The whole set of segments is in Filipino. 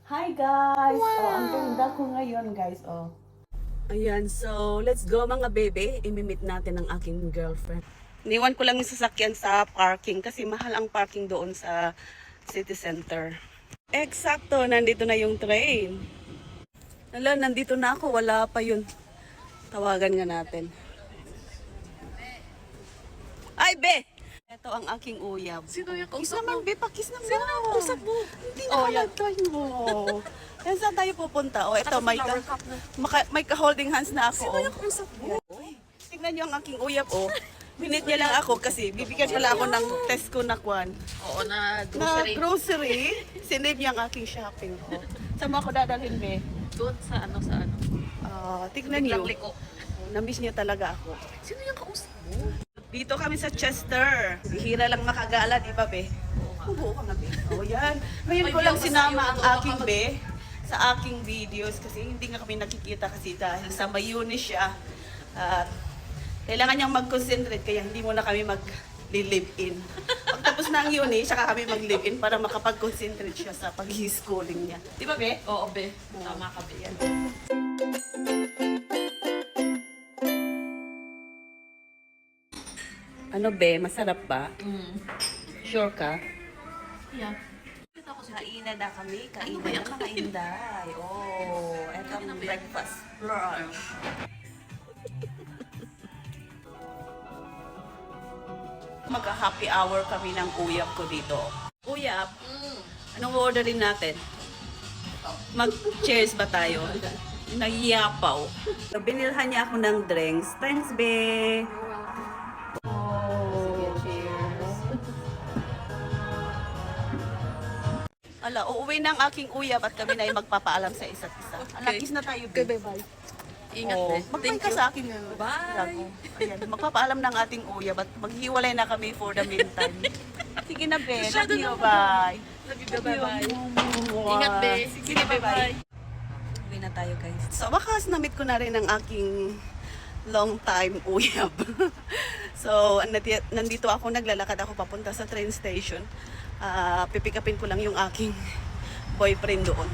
Hi guys! Wow. Oh, ang ganda ko ngayon guys. Oh. Ayan, so let's go mga bebe. Imimit natin ang aking girlfriend. Iniwan ko lang yung sasakyan sa parking kasi mahal ang parking doon sa city center. Eksakto, nandito na yung train. Hala, nandito na ako. Wala pa yun. Tawagan nga natin. Ay, be! Ito ang aking uyab. Sino yung Kiss kausap naman, mo? be. Pakis naman. Sino yung kausap mo? Hindi na try mo. Yan, saan tayo pupunta? O, ito, may ka-holding hands na ako. Sino yung kausap mo? Tignan niyo ang aking uyab, oh. Minute niya lang ako kasi bibigyan pala ako ng test ko na kwan. Oo, na Na grocery. grocery. Sinave niya ang aking shopping ko. Saan mo ako dadalhin, be? Doon sa ano. Tignan niyo. Biglang liko. Namiss niya talaga ako. Sino yung kausap mo? Dito kami sa Chester. Bihira lang makagala, di ba, be? Oo ka nga, be. Oh, yan. Ngayon ko lang sinama ang aking be sa aking videos kasi hindi nga kami nakikita kasi dahil sa mayunis siya. At kailangan niyang mag-concentrate kaya hindi muna kami mag-live-in. Pagtapos na ang uni, saka kami mag-live-in para makapag-concentrate siya sa pag-schooling niya. Di ba, be? Oo, be. Tama ka, be. Yan. Ano, be? Masarap ba? Sure ka? Yeah. Kainan na kami. Ano Kainan ba yan? na mga inday. Oh, eto ang breakfast. Lunch. Magka-happy hour kami ng uyap ko dito. Uyap, anong orderin natin? Mag-cheers ba tayo? Nahiyapaw. So, binilhan niya ako ng drinks. Thanks, be! Oh, cheers. Ala, uuwi na ang aking uyab at kami na ay magpapaalam sa isa't isa. Ala, kiss na tayo, be. Bye. Ingat, Oh, be. mag-bye ka sa akin. Bye. Ayan, magpapaalam ng ating uyab at maghiwalay na kami for the meantime. Sige na, be. Masyado Love you, naman. bye. Love you, bye-bye. Mwah. Ingat, be. Sige, bye-bye. Uwi na tayo, guys. So, wakas namit ko na rin ang aking long time uyab. So, nandito ako, naglalakad ako papunta sa train station. Pipikapin ko lang yung aking boyfriend doon.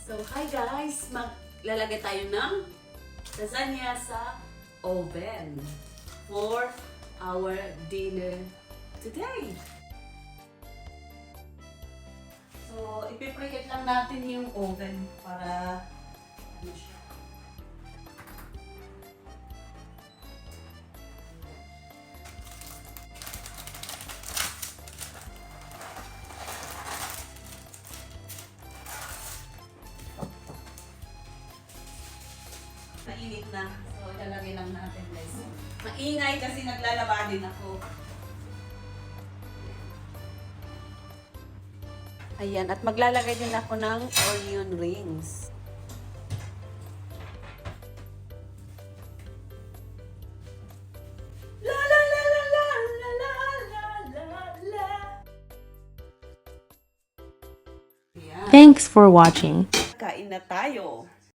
So, hi guys! Maglalagay tayo ng lasagna sa oven for our dinner today. So, ipipreheat lang natin yung oven para ano siya. Mainit na. So, ilalagay lang natin guys. Maingay kasi naglalaba din ako. Ayan, at maglalagay din ako ng onion rings. La la la la la la la la la la. Ayan. Thanks for watching.